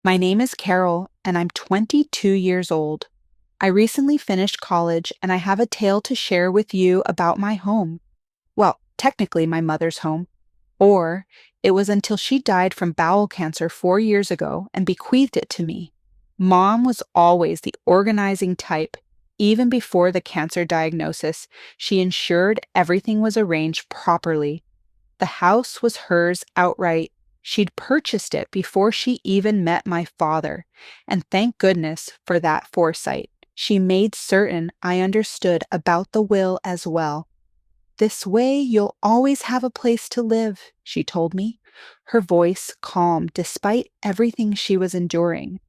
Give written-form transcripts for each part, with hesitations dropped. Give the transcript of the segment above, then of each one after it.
My name is Carol, and I'm 22 years old. I recently finished college, and I have a tale to share with you about my home. Well, technically, my mother's home. Or, it was until she died from bowel cancer 4 years ago and bequeathed it to me. Mom was always the organizing type. Even before the cancer diagnosis, she ensured everything was arranged properly. The house was hers outright. She'd purchased it before she even met my father, and thank goodness for that foresight. She made certain I understood about the will as well. "This way you'll always have a place to live," she told me, her voice calm despite everything she was enduring.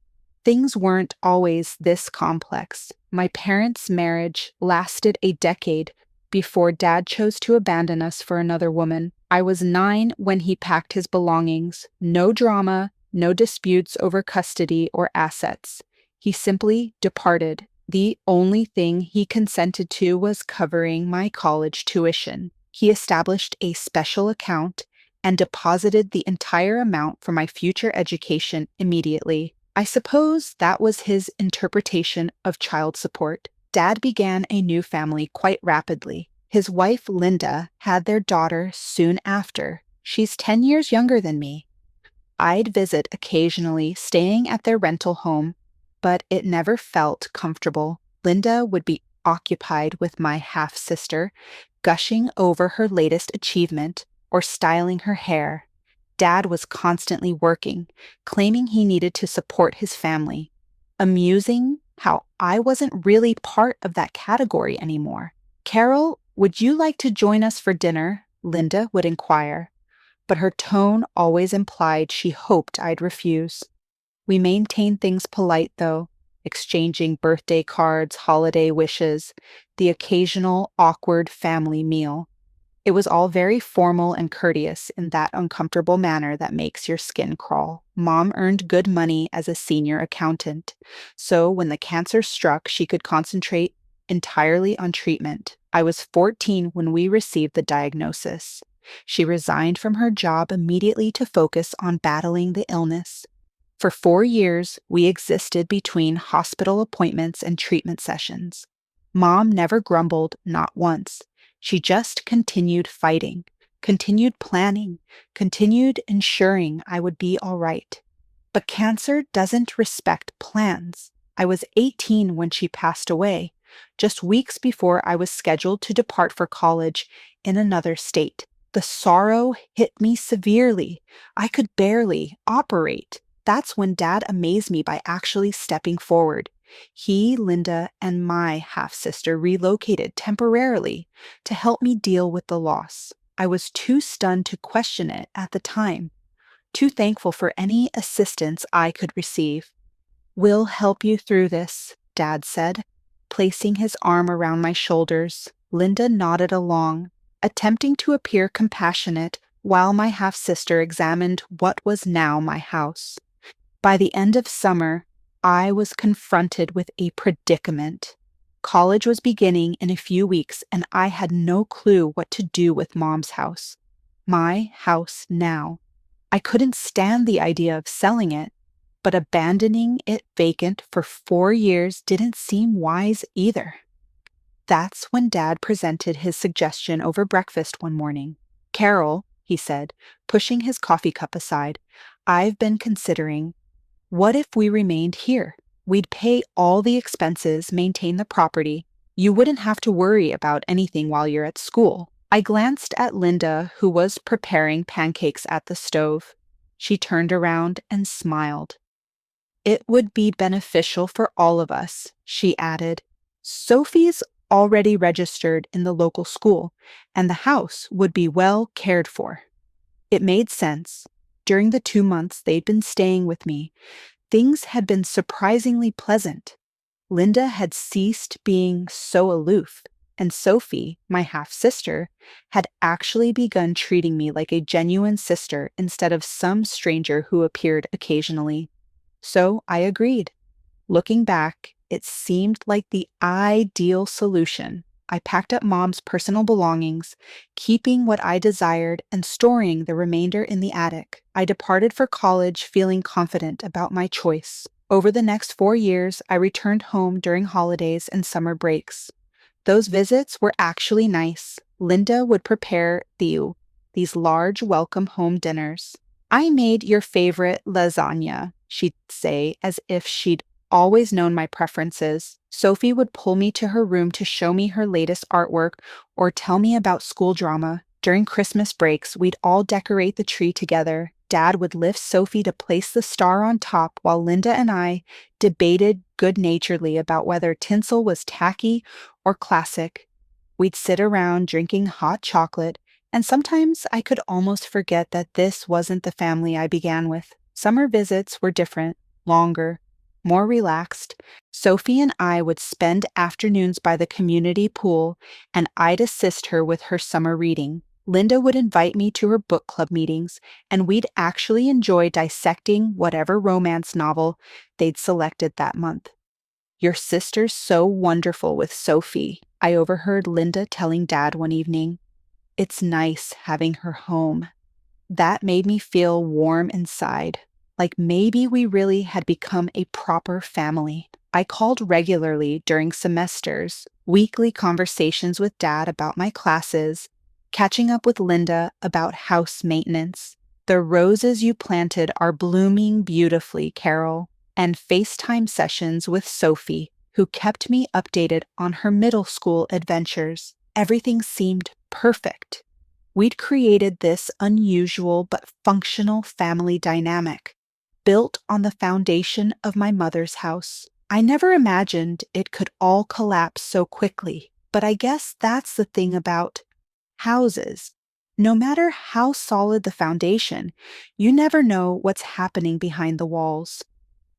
Things weren't always this complex. My parents' marriage lasted a decade before Dad chose to abandon us for another woman. I was 9 when he packed his belongings. No drama, no disputes over custody or assets. He simply departed. The only thing he consented to was covering my college tuition. He established a special account and deposited the entire amount for my future education immediately. I suppose that was his interpretation of child support. Dad began a new family quite rapidly. His wife, Linda, had their daughter soon after. She's 10 years younger than me. I'd visit occasionally, staying at their rental home, but it never felt comfortable. Linda would be occupied with my half-sister, gushing over her latest achievement or styling her hair. Dad was constantly working, claiming he needed to support his family. Amusing how I wasn't really part of that category anymore. "Carol, would you like to join us for dinner?" Linda would inquire, but her tone always implied she hoped I'd refuse. We maintained things polite, though, exchanging birthday cards, holiday wishes, the occasional awkward family meal. It was all very formal and courteous in that uncomfortable manner that makes your skin crawl. Mom earned good money as a senior accountant, so when the cancer struck, she could concentrate entirely on treatment. I was 14 when we received the diagnosis. She resigned from her job immediately to focus on battling the illness. For 4 years, we existed between hospital appointments and treatment sessions. Mom never grumbled, not once. She just continued fighting, continued planning, continued ensuring I would be all right. But cancer doesn't respect plans. I was 18 when she passed away, just weeks before I was scheduled to depart for college in another state. The sorrow hit me severely. I could barely operate. That's when Dad amazed me by actually stepping forward. He, Linda, and my half-sister relocated temporarily to help me deal with the loss. I was too stunned to question it at the time, too thankful for any assistance I could receive. "We'll help you through this," Dad said, placing his arm around my shoulders. Linda nodded along, attempting to appear compassionate while my half-sister examined what was now my house. By the end of summer, I was confronted with a predicament. College was beginning in a few weeks, and I had no clue what to do with Mom's house. My house now. I couldn't stand the idea of selling it, but abandoning it vacant for 4 years didn't seem wise either. That's when Dad presented his suggestion over breakfast one morning. "Carol," he said, pushing his coffee cup aside, "I've been considering, what if we remained here? We'd pay all the expenses, maintain the property. You wouldn't have to worry about anything while you're at school." I glanced at Linda, who was preparing pancakes at the stove. She turned around and smiled. "It would be beneficial for all of us," she added. "Sophie's already registered in the local school, and the house would be well cared for." It made sense. During the 2 months they'd been staying with me, things had been surprisingly pleasant. Linda had ceased being so aloof, and Sophie, my half-sister, had actually begun treating me like a genuine sister instead of some stranger who appeared occasionally. So I agreed. Looking back, it seemed like the ideal solution. I packed up Mom's personal belongings, keeping what I desired and storing the remainder in the attic. I departed for college feeling confident about my choice. Over the next 4 years, I returned home during holidays and summer breaks. Those visits were actually nice. Linda would prepare these large welcome home dinners. I made your favorite lasagna, she'd say, as if she'd always known my preferences. Sophie would pull me to her room to show me her latest artwork or tell me about school drama. During Christmas breaks, we'd all decorate the tree together. Dad would lift Sophie to place the star on top while Linda and I debated good-naturedly about whether tinsel was tacky or classic. We'd sit around drinking hot chocolate, and sometimes I could almost forget that this wasn't the family I began with. Summer visits were different, longer, more relaxed. Sophie and I would spend afternoons by the community pool, and I'd assist her with her summer reading. Linda would invite me to her book club meetings, and we'd actually enjoy dissecting whatever romance novel they'd selected that month. Your sister's so wonderful with Sophie, I overheard Linda telling Dad one evening. It's nice having her home. That made me feel warm inside, like maybe we really had become a proper family. I called regularly during semesters, weekly conversations with Dad about my classes, catching up with Linda about house maintenance. The roses you planted are blooming beautifully, Carol. And FaceTime sessions with Sophie, who kept me updated on her middle school adventures. Everything seemed perfect. We'd created this unusual but functional family dynamic, built on the foundation of my mother's house. I never imagined it could all collapse so quickly, but I guess that's the thing about houses. No matter how solid the foundation, you never know what's happening behind the walls.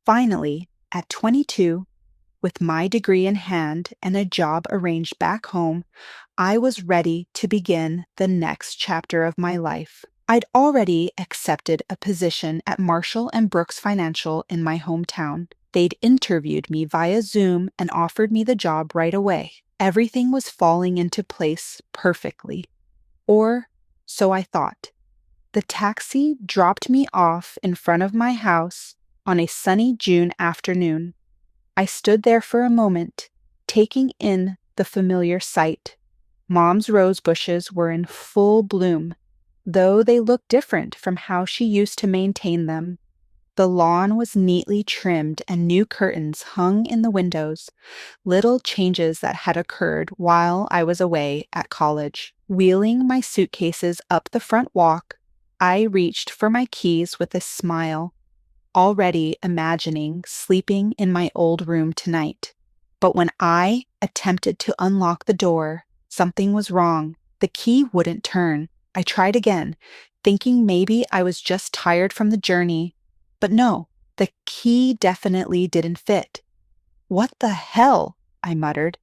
Finally, at 22, with my degree in hand and a job arranged back home, I was ready to begin the next chapter of my life. I'd already accepted a position at Marshall and Brooks Financial in my hometown. They'd interviewed me via Zoom and offered me the job right away. Everything was falling into place perfectly. Or so I thought. The taxi dropped me off in front of my house on a sunny June afternoon. I stood there for a moment, taking in the familiar sight. Mom's rose bushes were in full bloom, though they looked different from how she used to maintain them. The lawn was neatly trimmed and new curtains hung in the windows, little changes that had occurred while I was away at college. Wheeling my suitcases up the front walk, I reached for my keys with a smile, already imagining sleeping in my old room tonight. But when I attempted to unlock the door, something was wrong. The key wouldn't turn. I tried again, thinking maybe I was just tired from the journey. But no, the key definitely didn't fit. What the hell? I muttered,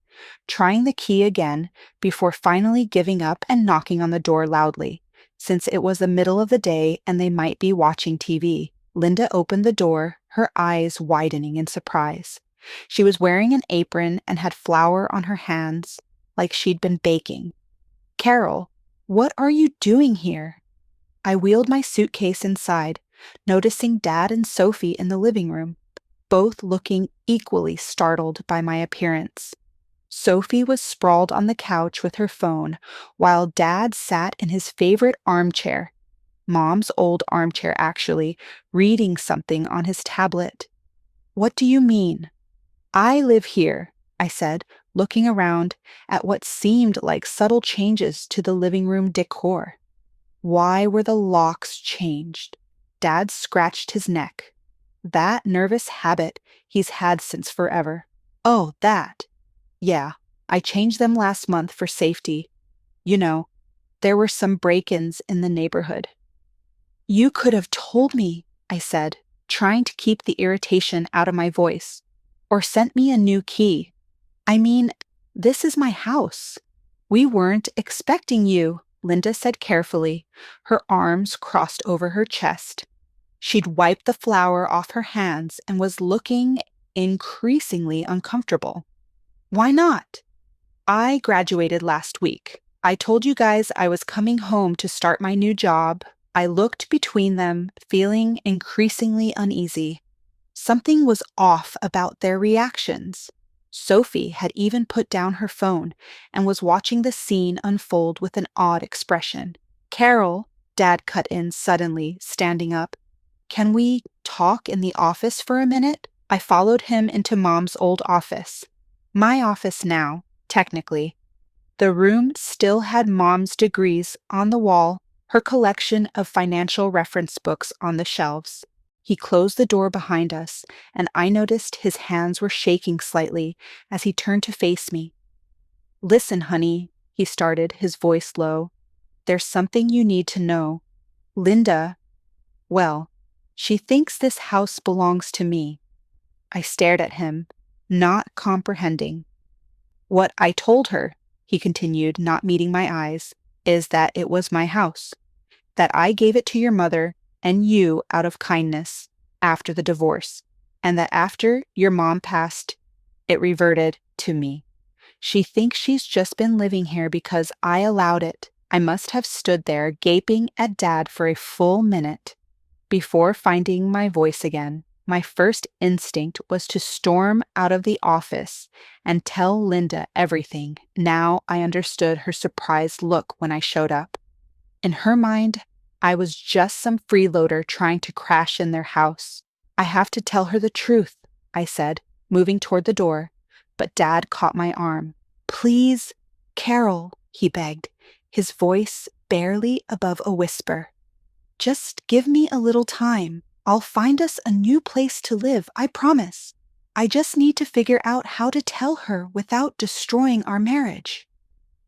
trying the key again before finally giving up and knocking on the door loudly, since it was the middle of the day and they might be watching TV. Linda opened the door, her eyes widening in surprise. She was wearing an apron and had flour on her hands, like she'd been baking. Carol, what are you doing here? I wheeled my suitcase inside, noticing Dad and Sophie in the living room, both looking equally startled by my appearance. Sophie was sprawled on the couch with her phone, while Dad sat in his favorite armchair, Mom's old armchair actually, reading something on his tablet. What do you mean? I live here, I said, looking around at what seemed like subtle changes to the living room decor. Why were the locks changed? Dad scratched his neck. That nervous habit he's had since forever. Oh, that. Yeah, I changed them last month for safety. You know, there were some break-ins in the neighborhood. You could have told me, I said, trying to keep the irritation out of my voice, or sent me a new key. I mean, this is my house. We weren't expecting you, Linda said carefully, her arms crossed over her chest. She'd wiped the flour off her hands and was looking increasingly uncomfortable. Why not? I graduated last week. I told you guys I was coming home to start my new job. I looked between them, feeling increasingly uneasy. Something was off about their reactions. Sophie had even put down her phone and was watching the scene unfold with an odd expression. Carol, Dad cut in suddenly, standing up. Can we talk in the office for a minute? I followed him into Mom's old office. My office now, technically. The room still had Mom's degrees on the wall, her collection of financial reference books on the shelves. He closed the door behind us, and I noticed his hands were shaking slightly as he turned to face me. Listen, honey, he started, his voice low. There's something you need to know. Linda, well, she thinks this house belongs to me. I stared at him, not comprehending. What I told her, he continued, not meeting my eyes, is that it was my house, that I gave it to your mother and you out of kindness after the divorce, and that after your mom passed, it reverted to me. She thinks she's just been living here because I allowed it. I must have stood there gaping at Dad for a full minute before finding my voice again. My first instinct was to storm out of the office and tell Linda everything. Now I understood her surprised look when I showed up. In her mind, I was just some freeloader trying to crash in their house. I have to tell her the truth, I said, moving toward the door, but Dad caught my arm. Please, Carol, he begged, his voice barely above a whisper. Just give me a little time. I'll find us a new place to live, I promise. I just need to figure out how to tell her without destroying our marriage.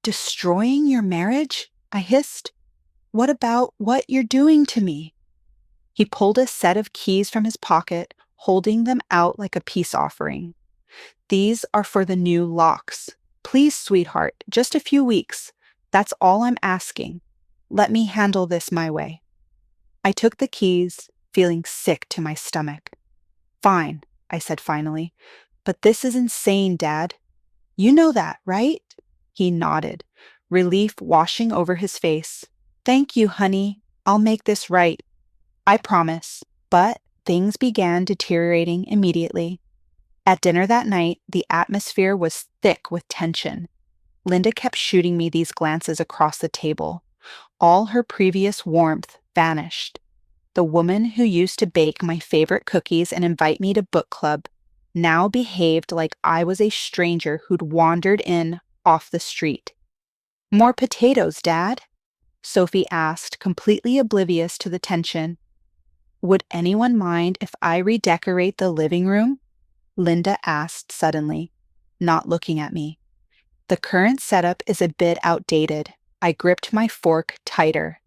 Destroying your marriage? I hissed. What about what you're doing to me? He pulled a set of keys from his pocket, holding them out like a peace offering. These are for the new locks. Please, sweetheart, just a few weeks. That's all I'm asking. Let me handle this my way. I took the keys, feeling sick to my stomach. Fine, I said finally, but this is insane, Dad. You know that, right? He nodded, relief washing over his face. Thank you, honey. I'll make this right. I promise. But things began deteriorating immediately. At dinner that night, the atmosphere was thick with tension. Linda kept shooting me these glances across the table. All her previous warmth vanished. The woman who used to bake my favorite cookies and invite me to book club now behaved like I was a stranger who'd wandered in off the street. More potatoes, Dad? Sophie asked, completely oblivious to the tension. Would anyone mind if I redecorate the living room? Linda asked suddenly, not looking at me. The current setup is a bit outdated. I gripped my fork tighter,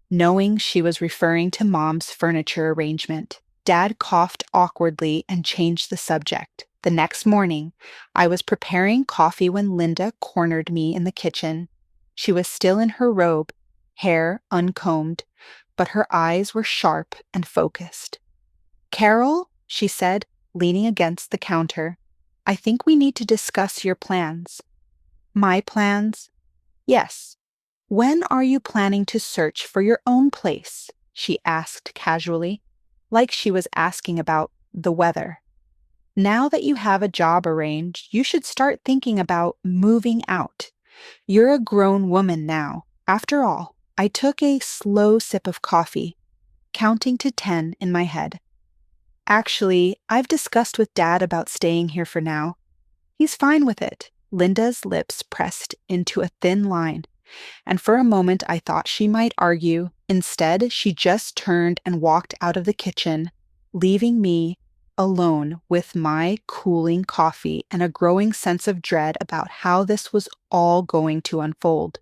knowing she was referring to Mom's furniture arrangement. Dad coughed awkwardly and changed the subject. The next morning, I was preparing coffee when Linda cornered me in the kitchen. She was still in her robe, hair uncombed, but her eyes were sharp and focused. Carol, she said, leaning against the counter, I think we need to discuss your plans. My plans? Yes. When are you planning to search for your own place? She asked casually, like she was asking about the weather. Now that you have a job arranged, you should start thinking about moving out. You're a grown woman now. After all, I took a slow sip of coffee, counting to 10 in my head. Actually, I've discussed with Dad about staying here for now. He's fine with it. Linda's lips pressed into a thin line, and for a moment I thought she might argue. Instead, she just turned and walked out of the kitchen, leaving me alone with my cooling coffee and a growing sense of dread about how this was all going to unfold.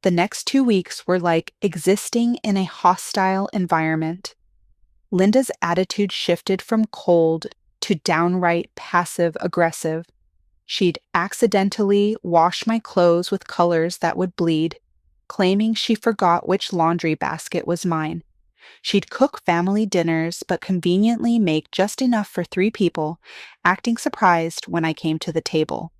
The next 2 weeks were like existing in a hostile environment. Linda's attitude shifted from cold to downright passive-aggressive. She'd accidentally wash my clothes with colors that would bleed, claiming she forgot which laundry basket was mine. She'd cook family dinners, but conveniently make just enough for 3 people, acting surprised when I came to the table.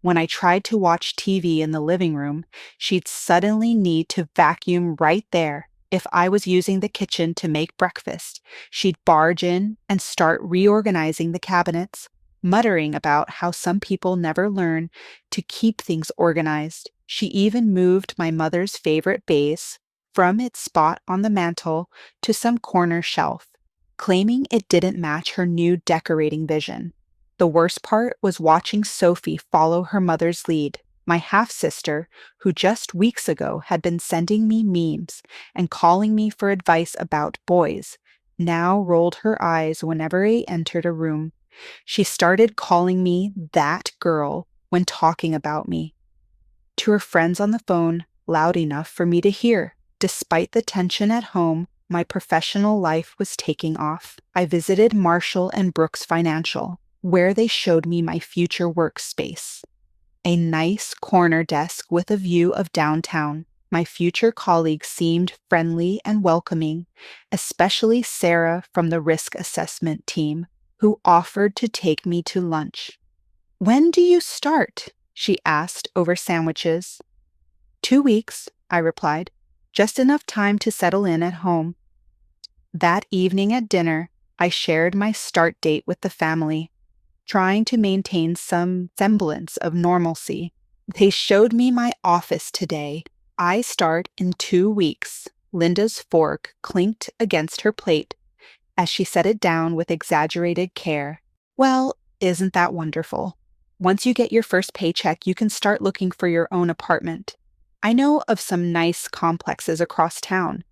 When I tried to watch TV in the living room, she'd suddenly need to vacuum right there. If I was using the kitchen to make breakfast, she'd barge in and start reorganizing the cabinets, muttering about how some people never learn to keep things organized. She even moved my mother's favorite vase from its spot on the mantel to some corner shelf, claiming it didn't match her new decorating vision. The worst part was watching Sophie follow her mother's lead. My half-sister, who just weeks ago had been sending me memes and calling me for advice about boys, now rolled her eyes whenever I entered a room. She started calling me that girl when talking about me, to her friends on the phone, loud enough for me to hear. Despite the tension at home, my professional life was taking off. I visited Marshall and Brooks Financial, where they showed me my future workspace. A nice corner desk with a view of downtown. My future colleagues seemed friendly and welcoming, especially Sarah from the risk assessment team, who offered to take me to lunch. "When do you start?" she asked over sandwiches. 2 weeks, I replied, just enough time to settle in at home. That evening at dinner, I shared my start date with the family, trying to maintain some semblance of normalcy. They showed me my office today. "I start in 2 weeks." Linda's fork clinked against her plate as she set it down with exaggerated care. "Well, isn't that wonderful? Once you get your first paycheck, you can start looking for your own apartment. I know of some nice complexes across town,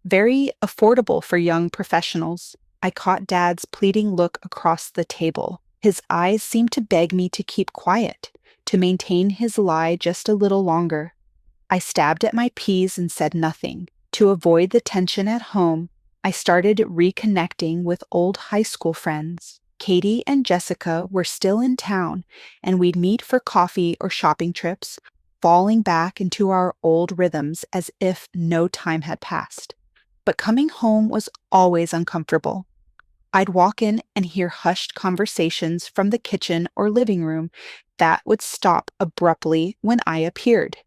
very affordable for young professionals." I caught Dad's pleading look across the table. His eyes seemed to beg me to keep quiet, to maintain his lie just a little longer. I stabbed at my peas and said nothing. To avoid the tension at home, I started reconnecting with old high school friends. Katie and Jessica were still in town, and we'd meet for coffee or shopping trips, falling back into our old rhythms as if no time had passed. But coming home was always uncomfortable. I'd walk in and hear hushed conversations from the kitchen or living room that would stop abruptly when I appeared.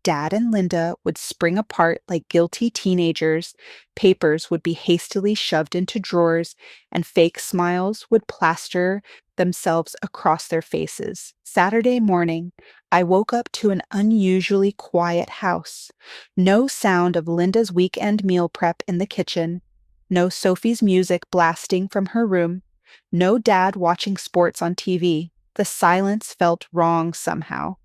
Dad and Linda would spring apart like guilty teenagers, papers would be hastily shoved into drawers, and fake smiles would plaster themselves across their faces. Saturday morning, I woke up to an unusually quiet house. No sound of Linda's weekend meal prep in the kitchen, no Sophie's music blasting from her room, no Dad watching sports on TV. The silence felt wrong somehow,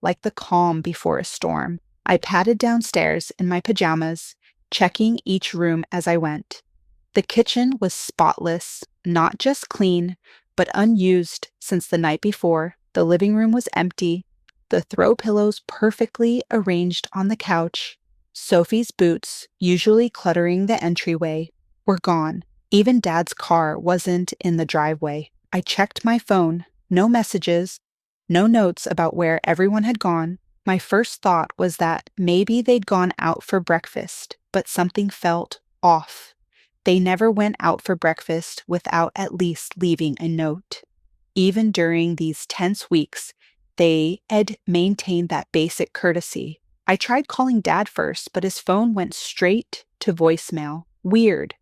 like the calm before a storm. I padded downstairs in my pajamas, checking each room as I went. The kitchen was spotless, not just clean, but unused since the night before. The living room was empty, the throw pillows perfectly arranged on the couch. Sophie's boots, usually cluttering the entryway, were gone. Even Dad's car wasn't in the driveway. I checked my phone. No messages, no notes about where everyone had gone. My first thought was that maybe they'd gone out for breakfast, but something felt off. They never went out for breakfast without at least leaving a note. Even during these tense weeks, they had maintained that basic courtesy. I tried calling Dad first, but his phone went straight to voicemail. Weird.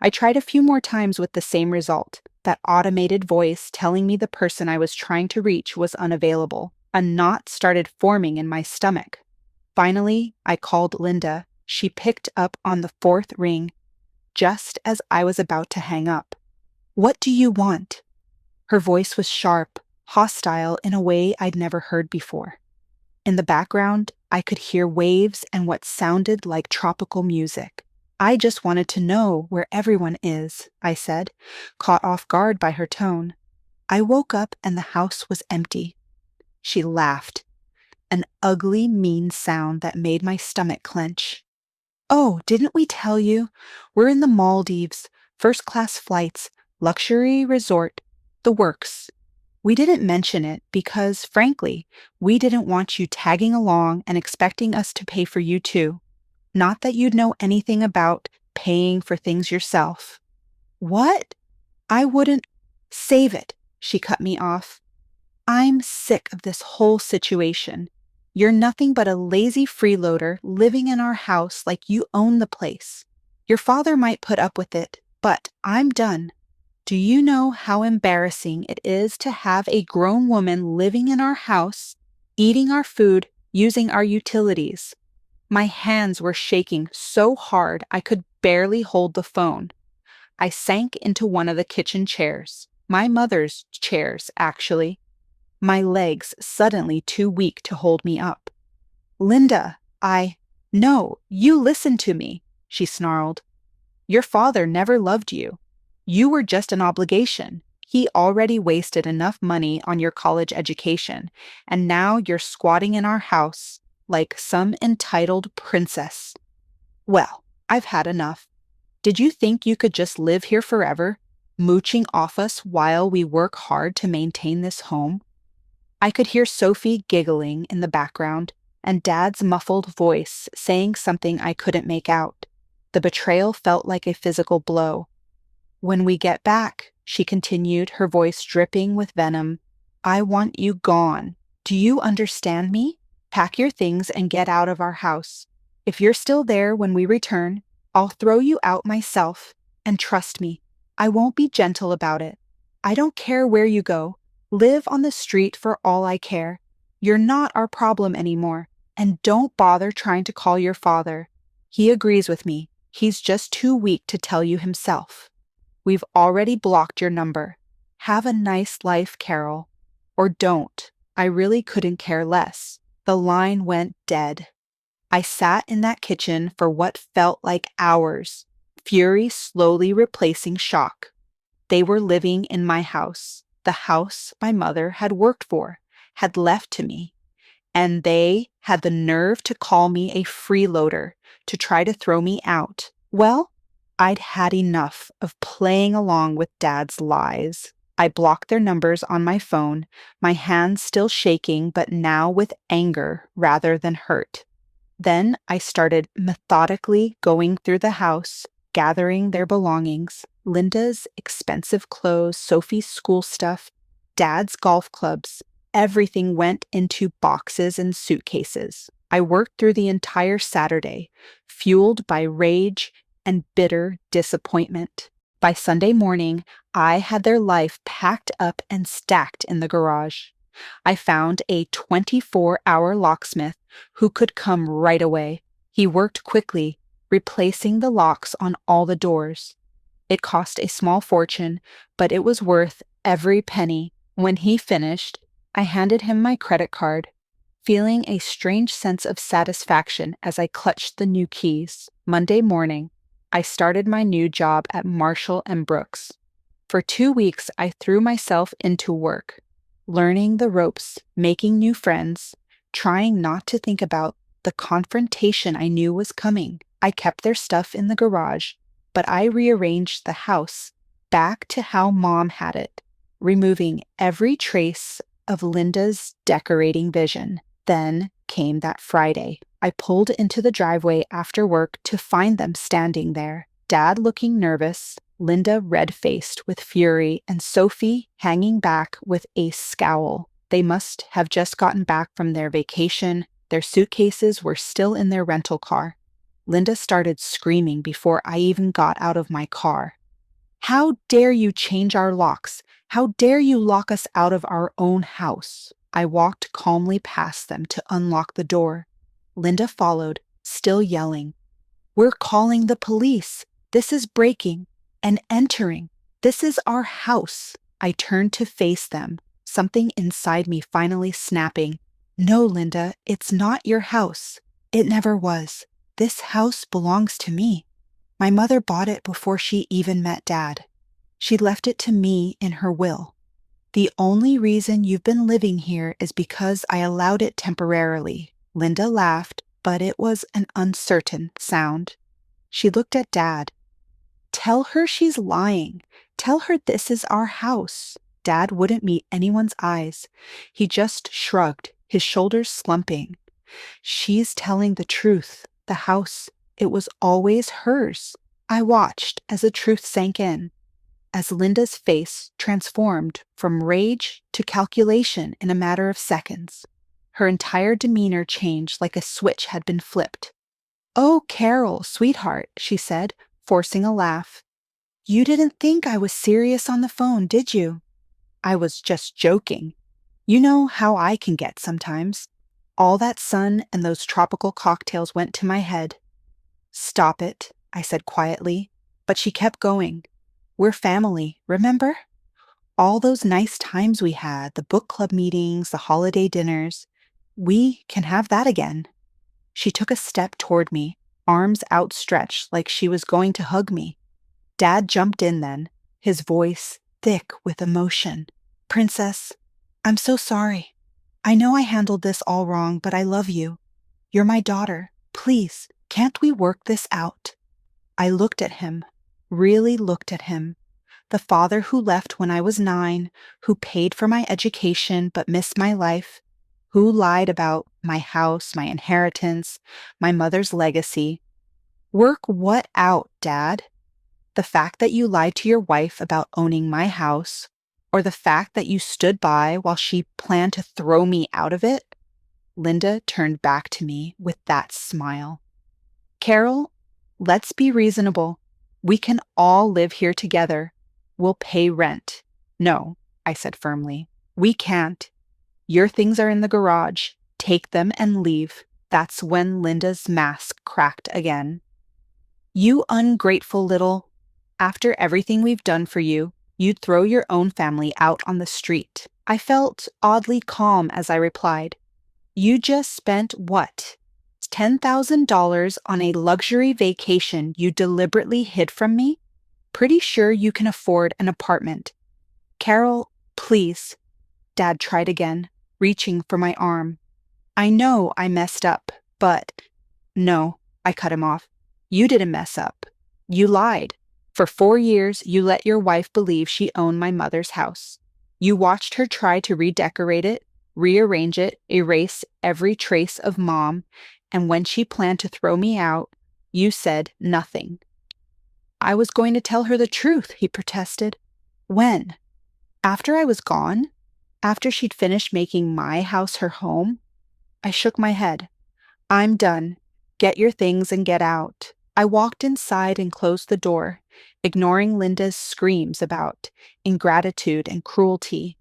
I tried a few more times with the same result. That automated voice telling me the person I was trying to reach was unavailable. A knot started forming in my stomach. Finally, I called Linda. She picked up on the fourth ring, just as I was about to hang up. "What do you want?" Her voice was sharp, hostile in a way I'd never heard before. In the background, I could hear waves and what sounded like tropical music. "I just wanted to know where everyone is," I said, caught off guard by her tone. "I woke up and the house was empty." She laughed, an ugly, mean sound that made my stomach clench. "Oh, didn't we tell you? We're in the Maldives, first-class flights, luxury resort, the works. We didn't mention it because, frankly, we didn't want you tagging along and expecting us to pay for you too. Not that you'd know anything about paying for things yourself." "What?" "I wouldn't—" "Save it," she cut me off. I'm sick of this whole situation. You're nothing but a lazy freeloader living in our house like you own the place. Your father might put up with it, but I'm done. Do you know how embarrassing it is to have a grown woman living in our house, eating our food, using our utilities? My hands were shaking so hard I could barely hold the phone. I sank into one of the kitchen chairs, my mother's chairs, actually, my legs suddenly too weak to hold me up. Linda, No, you listen to me, she snarled. Your father never loved you. You were just an obligation. He already wasted enough money on your college education, and now you're squatting in our house like some entitled princess. Well, I've had enough. Did you think you could just live here forever, mooching off us while we work hard to maintain this home? I could hear Sophie giggling in the background and Dad's muffled voice saying something I couldn't make out. The betrayal felt like a physical blow. When we get back, she continued, her voice dripping with venom, I want you gone. Do you understand me? Pack your things and get out of our house. If you're still there when we return, I'll throw you out myself. And trust me, I won't be gentle about it. I don't care where you go. Live on the street for all I care. You're not our problem anymore. And don't bother trying to call your father. He agrees with me. He's just too weak to tell you himself. We've already blocked your number. Have a nice life, Carol. Or don't. I really couldn't care less. The line went dead. I sat in that kitchen for what felt like hours, fury slowly replacing shock. They were living in my house, the house my mother had worked for, had left to me. And they had the nerve to call me a freeloader, to try to throw me out. Well, I'd had enough of playing along with Dad's lies. I blocked their numbers on my phone, my hands still shaking, but now with anger rather than hurt. Then I started methodically going through the house, gathering their belongings, Linda's expensive clothes, Sophie's school stuff, Dad's golf clubs. Everything went into boxes and suitcases. I worked through the entire Saturday, fueled by rage and bitter disappointment. By Sunday morning, I had their life packed up and stacked in the garage. I found a 24-hour locksmith who could come right away. He worked quickly, replacing the locks on all the doors. It cost a small fortune, but it was worth every penny. When he finished, I handed him my credit card, feeling a strange sense of satisfaction as I clutched the new keys. Monday morning, I started my new job at Marshall & Brooks. For 2 weeks, I threw myself into work, learning the ropes, making new friends, trying not to think about the confrontation I knew was coming. I kept their stuff in the garage, but I rearranged the house back to how Mom had it, removing every trace of Linda's decorating vision. Then came that Friday. I pulled into the driveway after work to find them standing there, Dad looking nervous, Linda red-faced with fury, and Sophie hanging back with a scowl. They must have just gotten back from their vacation. Their suitcases were still in their rental car. Linda started screaming before I even got out of my car. How dare you change our locks? How dare you lock us out of our own house? I walked calmly past them to unlock the door. Linda followed, still yelling. We're calling the police. This is breaking and entering. This is our house. I turned to face them, something inside me finally snapping. No, Linda, it's not your house. It never was. This house belongs to me. My mother bought it before she even met Dad. She left it to me in her will. The only reason you've been living here is because I allowed it temporarily. Linda laughed, but it was an uncertain sound. She looked at Dad. Tell her she's lying. Tell her this is our house. Dad wouldn't meet anyone's eyes. He just shrugged, his shoulders slumping. She's telling the truth. The house, it was always hers. I watched as the truth sank in. as Linda's face transformed from rage to calculation in a matter of seconds. Her entire demeanor changed like a switch had been flipped. "Oh, Carol, sweetheart," she said, forcing a laugh. "You didn't think I was serious on the phone, did you?" "I was just joking. You know how I can get sometimes." All that sun and those tropical cocktails went to my head. "Stop it," I said quietly, but she kept going. "We're family, remember? All those nice times we had, the book club meetings, the holiday dinners. We can have that again." She took a step toward me, arms outstretched like she was going to hug me. Dad jumped in then, his voice thick with emotion. "Princess, I'm so sorry. I know I handled this all wrong, but I love you. You're my daughter. Please, can't we work this out?" I looked at him, really looked at him. The father who left when I was 9, who paid for my education but missed my life, who lied about my house, my inheritance, my mother's legacy. Work what out, Dad? The fact that you lied to your wife about owning my house, or the fact that you stood by while she planned to throw me out of it? Linda turned back to me with that smile. "Carol, let's be reasonable. We can all live here together. We'll pay rent." "No," I said firmly. "We can't. Your things are in the garage. Take them and leave." That's when Linda's mask cracked again. "You ungrateful little. After everything we've done for you, you'd throw your own family out on the street." I felt oddly calm as I replied, "You just spent what? $10,000 on a luxury vacation you deliberately hid from me? Pretty sure you can afford an apartment." "Carol, please." Dad tried again, reaching for my arm. "I know I messed up, but—" "No," I cut him off. "You didn't mess up. You lied. For 4 years, you let your wife believe she owned my mother's house. You watched her try to redecorate it, rearrange it, erase every trace of Mom, and when she planned to throw me out, you said nothing." "I was going to tell her the truth," he protested. "When? After I was gone? After she'd finished making my house her home?" I shook my head. "I'm done. Get your things and get out." I walked inside and closed the door, ignoring Linda's screams about ingratitude and cruelty.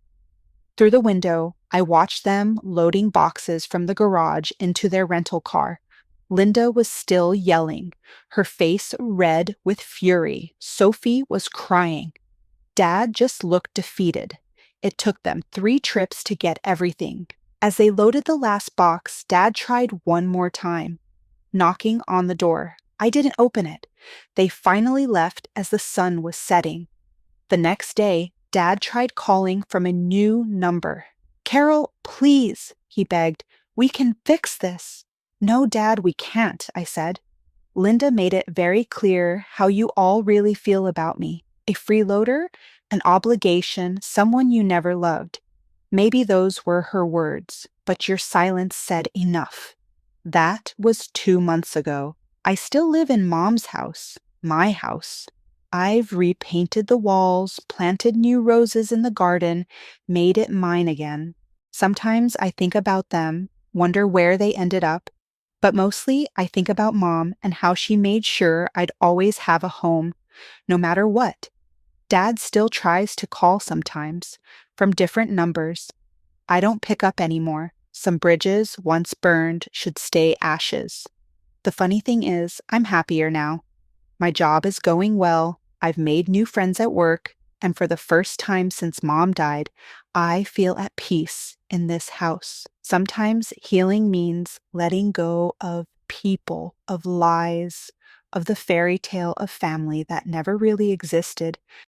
Through the window, I watched them loading boxes from the garage into their rental car. Linda was still yelling, her face red with fury. Sophie was crying. Dad just looked defeated. It took them 3 trips to get everything. As they loaded the last box, Dad tried one more time, knocking on the door. I didn't open it. They finally left as the sun was setting. The next day, Dad tried calling from a new number. "Carol, please," he begged. "We can fix this." "No, Dad, we can't," I said. "Linda made it very clear how you all really feel about me. A freeloader, an obligation, someone you never loved." Maybe those were her words, but your silence said enough. That was 2 months ago. I still live in Mom's house, my house. I've repainted the walls, planted new roses in the garden, made it mine again. Sometimes I think about them, wonder where they ended up, but mostly I think about Mom and how she made sure I'd always have a home, no matter what. Dad still tries to call sometimes, from different numbers. I don't pick up anymore. Some bridges, once burned, should stay ashes. The funny thing is, I'm happier now. My job is going well, I've made new friends at work, and for the first time since Mom died, I feel at peace in this house. Sometimes healing means letting go of people, of lies, of the fairy tale of family that never really existed.